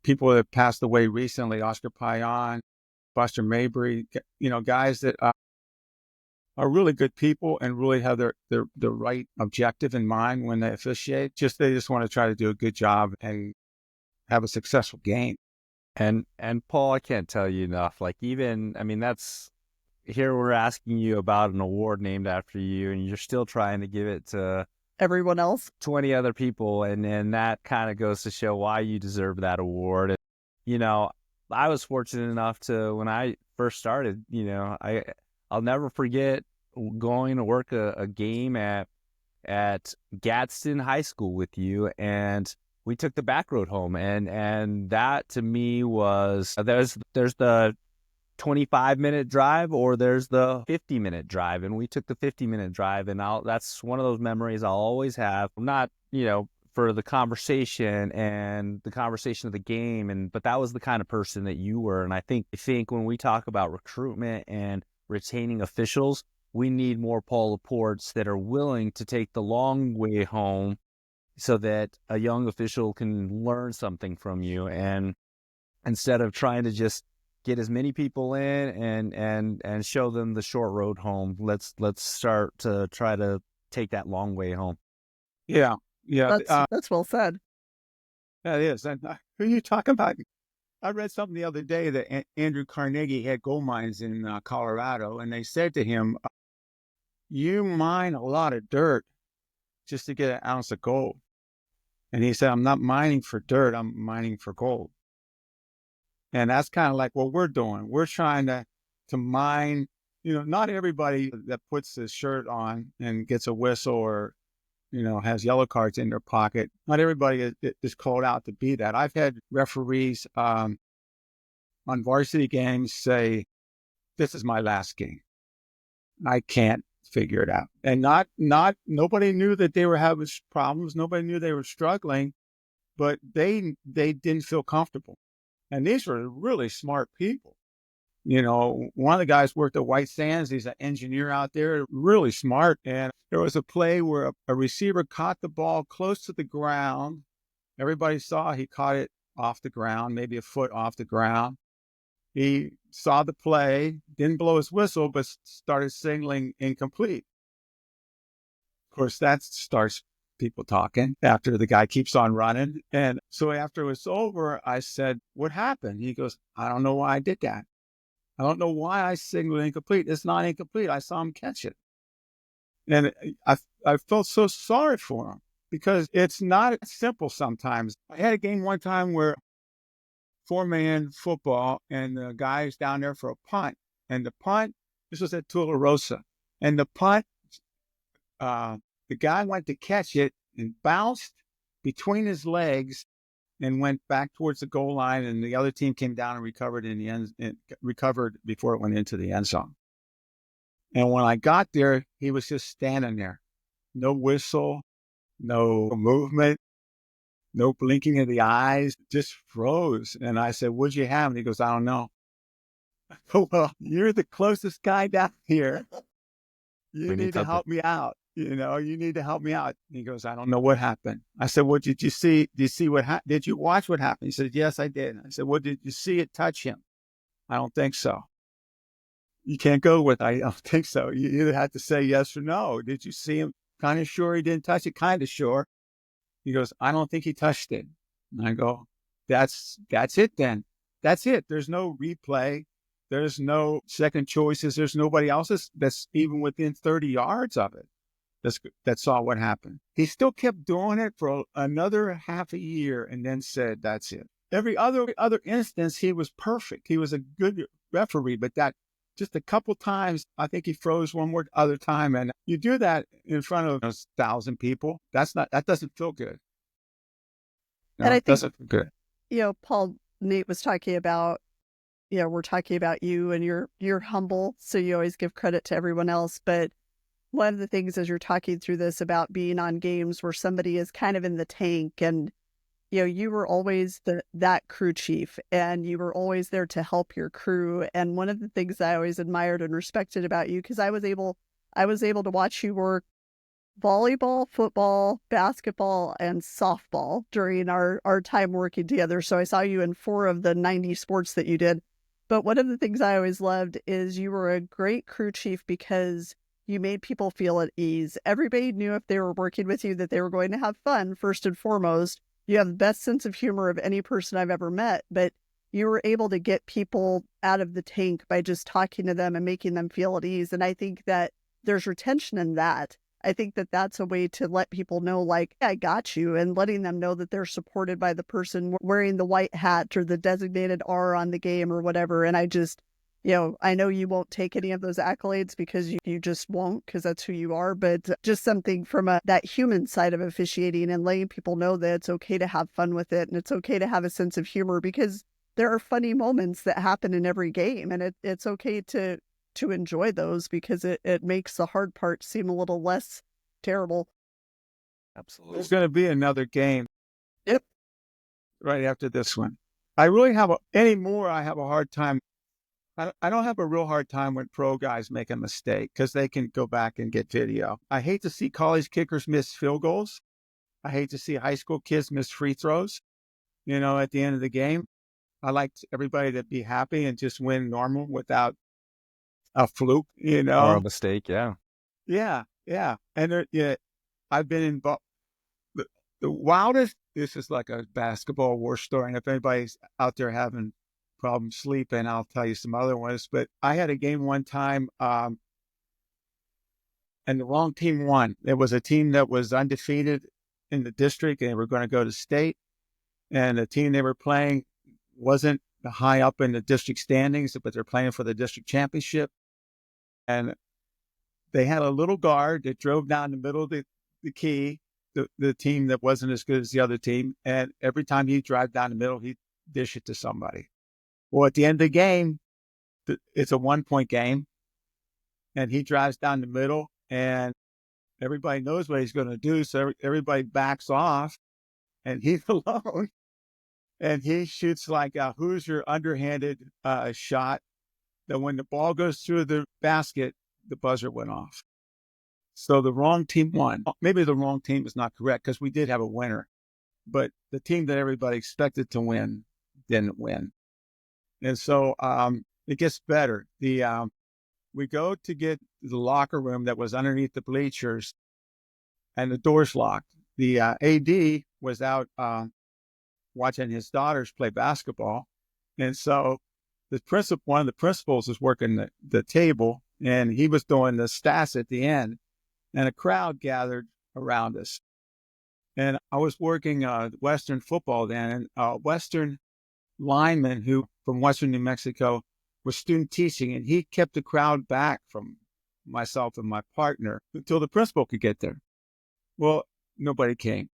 people that passed away recently, Oscar Payan, Buster Mabry, guys that are really good people and really have the right objective in mind when they officiate. They just want to try to do a good job and have a successful game. And Paul, I can't tell you enough. That's here we're asking you about an award named after you, and you're still trying to give it to everyone else, 20 other people, and that kind of goes to show why you deserve that award. I was fortunate enough to, when I first started, I'll never forget going to work a game at Gadsden High School with you, and we took the back road home, and that to me was there's the 25-minute drive or there's the 50-minute drive, and we took the 50-minute drive, and that's one of those memories I'll always have. Not for the conversation and the conversation of the game, but that was the kind of person that you were. And I think when we talk about recruitment and retaining officials, we need more Paul Laportes that are willing to take the long way home so that a young official can learn something from you, and instead of trying to just get as many people in and show them the short road home. Let's start to try to take that long way home. Yeah. That's well said. That is. And who are you talking about? I read something the other day that Andrew Carnegie had gold mines in Colorado, and they said to him, you mine a lot of dirt just to get an ounce of gold. And he said, I'm not mining for dirt, I'm mining for gold. And that's kind of like what we're doing. We're trying to mine, not everybody that puts his shirt on and gets a whistle or, has yellow cards in their pocket, not everybody is called out to be that. I've had referees on varsity games say, this is my last game. I can't figure it out. And nobody knew that they were having problems. Nobody knew they were struggling, but they didn't feel comfortable. And these were really smart people. One of the guys worked at White Sands. He's an engineer out there, really smart. And there was a play where a receiver caught the ball close to the ground. Everybody saw he caught it off the ground, maybe a foot off the ground. He saw the play, didn't blow his whistle, but started signaling incomplete. Of course, that starts people talking after the guy keeps on running. And so after it was over, I said, what happened? He goes, I don't know why I did that. I don't know why I signaled incomplete. It's not incomplete. I saw him catch it. And I felt so sorry for him because it's not simple sometimes. I had a game one time where 4-man football and the guy's down there for a punt. And the punt, this was at Tularosa. And the punt, the guy went to catch it and bounced between his legs and went back towards the goal line, and the other team came down and recovered recovered before it went into the end zone. And when I got there, he was just standing there. No whistle, no movement, no blinking of the eyes, just froze. And I said, what'd you have? And he goes, I don't know. Well, you're the closest guy down here. You need to help me out. You need to help me out. He goes, I don't know what happened. I said, well, did you see? Did you see what happened? Did you watch what happened? He said, yes, I did. I said, well, did you see it touch him? I don't think so. You can't go with, I don't think so. You either have to say yes or no. Did you see him? Kind of sure he didn't touch it? Kind of sure. He goes, I don't think he touched it. And I go, that's it then. That's it. There's no replay. There's no second choices. There's nobody else that's even within 30 yards of it that saw what happened. He still kept doing it for another half a year and then said, that's it. Every other instance, he was perfect. He was a good referee, but that just a couple times, I think he froze one more other time. And you do that in front of 1,000 people. That doesn't feel good. And I think, doesn't feel good. Paul, Nate was talking about, we're talking about you and you're humble. So you always give credit to everyone else. But one of the things as you're talking through this about being on games where somebody is kind of in the tank and, you were always that crew chief and you were always there to help your crew. And one of the things I always admired and respected about you, because I was able to watch you work volleyball, football, basketball, and softball during our time working together. So I saw you in 4 of the 90 sports that you did. But one of the things I always loved is you were a great crew chief because you made people feel at ease. Everybody knew if they were working with you that they were going to have fun, first and foremost. You have the best sense of humor of any person I've ever met, but you were able to get people out of the tank by just talking to them and making them feel at ease. And I think that there's retention in that. I think that that's a way to let people know, like, I got you, and letting them know that they're supported by the person wearing the white hat or the designated R on the game or whatever. And I just, I know you won't take any of those accolades because you just won't, because that's who you are, but just something from that human side of officiating and letting people know that it's okay to have fun with it and it's okay to have a sense of humor because there are funny moments that happen in every game, and it's okay to enjoy those because it makes the hard part seem a little less terrible. Absolutely. There's going to be another game. Yep. Right after this one. I really have I have a hard time. I don't have a real hard time when pro guys make a mistake because they can go back and get video. I hate to see college kickers miss field goals. I hate to see high school kids miss free throws, at the end of the game. I like everybody to be happy and just win normal without a fluke, Or a mistake, yeah. Yeah, yeah. And I've been in the wildest, this is like a basketball war story. And if anybody's out there having problems sleeping, I'll tell you some other ones. But I had a game one time and the wrong team won. It was a team that was undefeated in the district and they were going to go to state. And the team they were playing wasn't high up in the district standings, but they're playing for the district championship. And they had a little guard that drove down the middle of the key, the team that wasn't as good as the other team. And every time he'd drive down the middle, he'd dish it to somebody. Well, at the end of the game, it's a 1-point game. And he drives down the middle, and everybody knows what he's going to do. So everybody backs off, and he's alone. And he shoots like a Hoosier underhanded shot that when the ball goes through the basket, the buzzer went off. So the wrong team won. Maybe the wrong team is not correct because we did have a winner. But the team that everybody expected to win didn't win. And so it gets better. We go to get the locker room that was underneath the bleachers, and the door's locked. The AD was out watching his daughters play basketball. And so one of the principals was working the table, and he was doing the stats at the end, and a crowd gathered around us. And I was working Western football then, and a Western lineman from Western New Mexico was student teaching, and he kept the crowd back from myself and my partner until the principal could get there. Well, nobody came.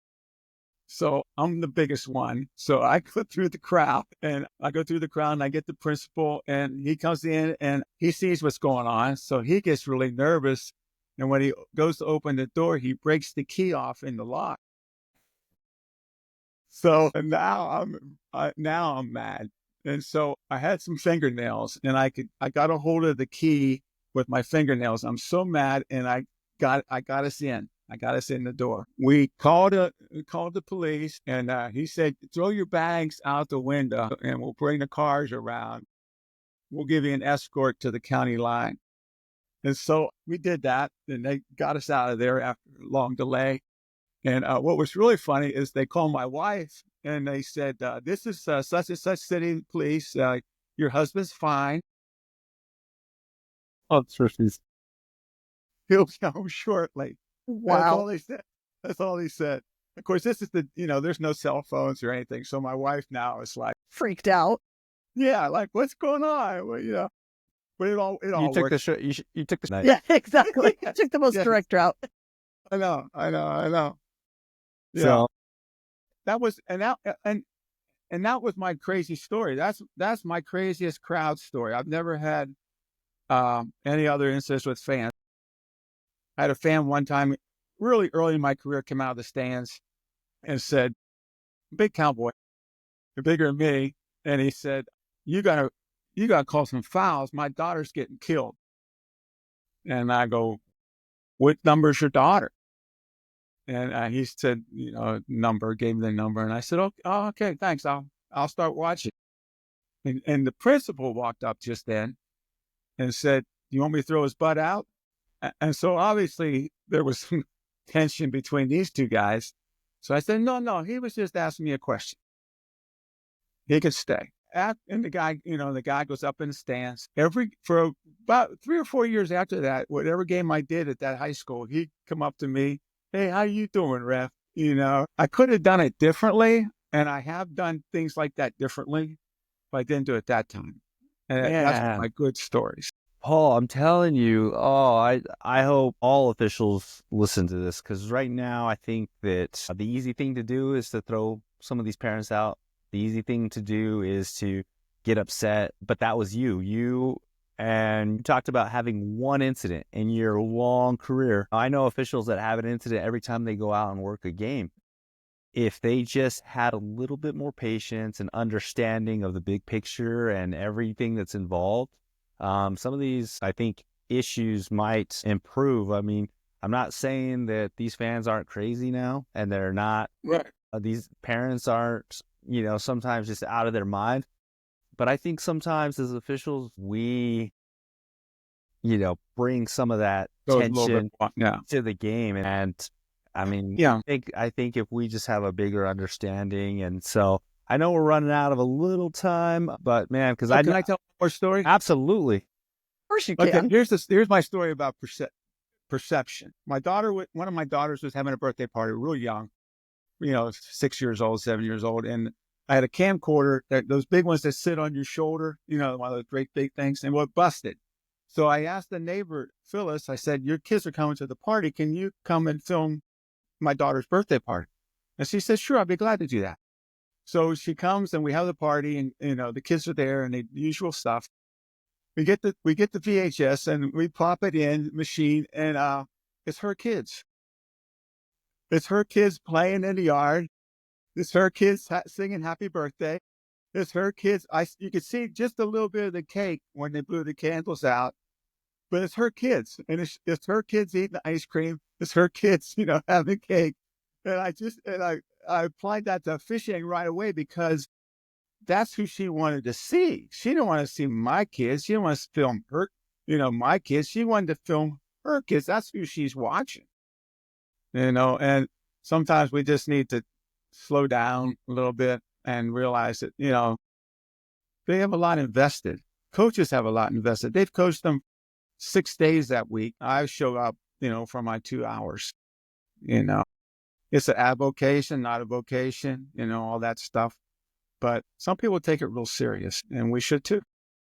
So I'm the biggest one. So I go through the crowd, and I get the principal, and he comes in and he sees what's going on. So he gets really nervous. And when he goes to open the door, he breaks the key off in the lock. So now I'm mad. And so I had some fingernails, and I got a hold of the key with my fingernails. I'm so mad, and I got us in. I got us in the door. We called the police, and he said, "Throw your bags out the window, and we'll bring the cars around. We'll give you an escort to the county line." And so we did that, and they got us out of there after a long delay. And what was really funny is they called my wife, and they said, "This is such and such city police. Your husband's fine. Oh, sure, she's He'll be home shortly." That's all Wow. they said. That's all he said. Of course, this is there's no cell phones or anything. So my wife now is like, Freaked out. yeah, like, what's going on? Well, but it all you took worked. you took the night. Yeah, exactly. Yes, Took the most yes. direct route. I know. Yeah, So that was, and that was my crazy story. That's my craziest crowd story. I've never had any other incidents with fans. I had a fan one time, really early in my career, come out of the stands and said, "Big cowboy, you're bigger than me," and he said, "You gotta call some fouls. My daughter's getting killed." And I go, "What number's your daughter?" And he said, number, gave me the number, and I said, "Oh, okay, thanks. I'll start watching." And the principal walked up just then and said, "Do you want me to throw his butt out?" And so obviously there was some tension between these two guys. So I said, no, he was just asking me a question. He could stay. And the guy goes up in the stands. For about 3 or 4 years after that, whatever game I did at that high school, he'd come up to me, "Hey, how you doing, ref?" I could have done it differently, and I have done things like that differently, but I didn't do it that time. And that's one of my good stories. Paul, I'm telling you, I hope all officials listen to this, because right now I think that the easy thing to do is to throw some of these parents out. The easy thing to do is to get upset, but that was you and you talked about having one incident in your long career. I know officials that have an incident every time they go out and work a game. If they just had a little bit more patience and understanding of the big picture and everything that's involved, some of these, I think, issues might improve. I mean, I'm not saying that these fans aren't crazy now, and they're not. Right. These parents aren't, sometimes just out of their mind. But I think sometimes as officials, we, bring some of that tension to the game. And I mean, yeah, I think if we just have a bigger understanding, and so I know we're running out of a little time, but man, because can I tell one more story? Absolutely. Of course you can. Okay, here's my story about perception. One of my daughters was having a birthday party, real young, 6 years old, 7 years old, and I had a camcorder, those big ones that sit on your shoulder, one of those great big things, and it busted. So I asked the neighbor, Phyllis, I said, your kids are coming to the party. Can you come and film my daughter's birthday party? And she said, sure, I'll be glad to do that. So she comes and we have the party, and, the kids are there and the usual stuff. We get the VHS and we pop it in the machine, and it's her kids. It's her kids playing in the yard. It's her kids singing happy birthday. It's her kids. You could see just a little bit of the cake when they blew the candles out, but it's her kids, and it's her kids eating the ice cream. It's her kids, having cake. And I applied that to officiating right away, because that's who she wanted to see. She didn't want to see my kids. She didn't want to film her, my kids. She wanted to film her kids. That's who she's watching, and sometimes we just need to slow down a little bit and realize that, they have a lot invested. Coaches have a lot invested. They've coached them 6 days that week. I show up, for my 2 hours. It's an avocation, not a vocation, all that stuff. But some people take it real serious, and we should too.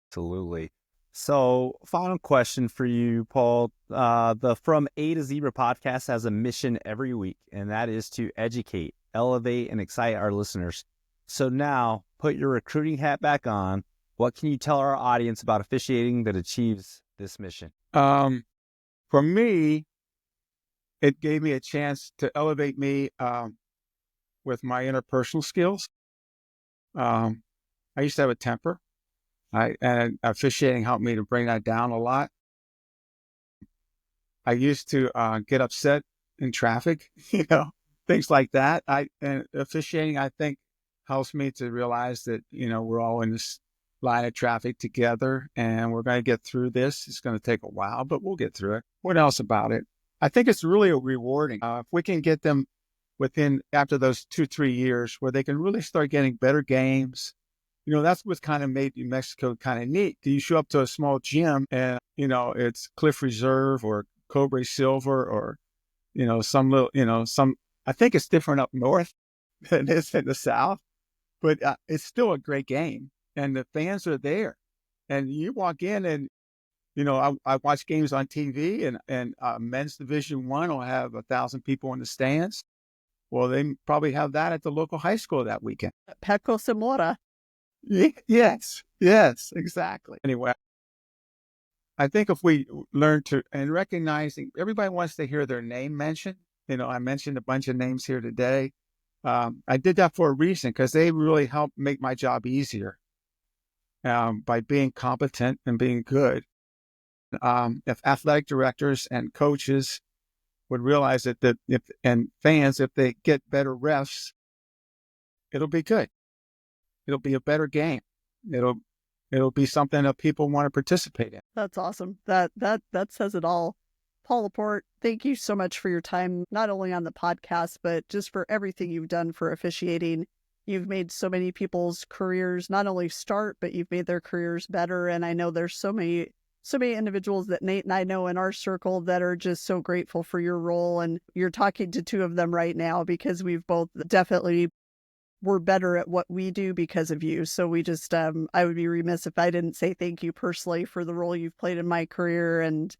Absolutely. So, final question for you, Paul. The From A to Zebra podcast has a mission every week, and that is to educate, elevate, and excite our listeners. So now, put your recruiting hat back on. What can you tell our audience about officiating that achieves this mission? For me, it gave me a chance to elevate me with my interpersonal skills. I used to have a temper, and officiating helped me to bring that down a lot. I used to get upset in traffic, things like that. And officiating, I think, helps me to realize that, we're all in this line of traffic together, and we're going to get through this. It's going to take a while, but we'll get through it. What else about it? I think it's really rewarding. If we can get them after those 2-3 years, where they can really start getting better games. That's what's kind of made New Mexico kind of neat. You show up to a small gym and, it's Cliff Reserve or Cobra Silver or, some little, I think it's different up north than it is in the South, but it's still a great game, and the fans are there. And you walk in and, I watch games on TV, and men's Division I will have 1,000 people in the stands. Well, they probably have that at the local high school that weekend. Pecco Samora. Yes, exactly. Anyway, I think if we learn to, and recognizing everybody wants to hear their name mentioned. I mentioned a bunch of names here today. I did that for a reason, because they really helped make my job easier by being competent and being good. If athletic directors and coaches would realize that and fans, if they get better refs, it'll be good. It'll be a better game. It'll be something that people want to participate in. That's awesome. That says it all. Paul Laporte, thank you so much for your time, not only on the podcast, but just for everything you've done for officiating. You've made so many people's careers not only start, but you've made their careers better. And I know there's so many individuals that Nate and I know in our circle that are just so grateful for your role. And you're talking to two of them right now, because we've both definitely were better at what we do because of you. So we just, I would be remiss if I didn't say thank you personally for the role you've played in my career. And,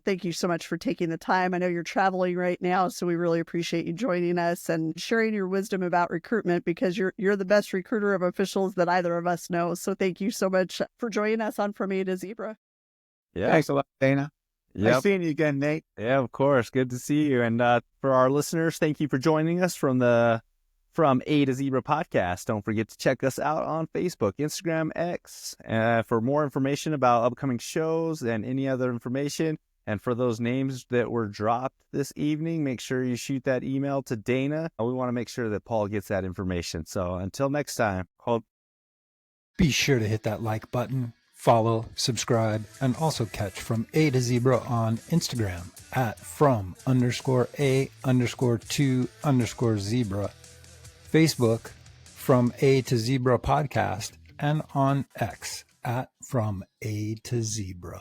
thank you so much for taking the time. I know you're traveling right now, so we really appreciate you joining us and sharing your wisdom about recruitment, because you're the best recruiter of officials that either of us know. So thank you so much for joining us on From A to Zebra. Yeah. Thanks a lot, Dana. Yep. Nice seeing you again, Nate. Yeah, of course. Good to see you. And for our listeners, thank you for joining us from the From A to Zebra podcast. Don't forget to check us out on Facebook, Instagram, X, for more information about upcoming shows and any other information. And for those names that were dropped this evening, make sure you shoot that email to Dana. We want to make sure that Paul gets that information. So until next time, Be sure to hit that like button, follow, subscribe, and also catch From A to Zebra on Instagram at from_A_2_zebra, Facebook, From A to Zebra podcast, and on X at From A to Zebra.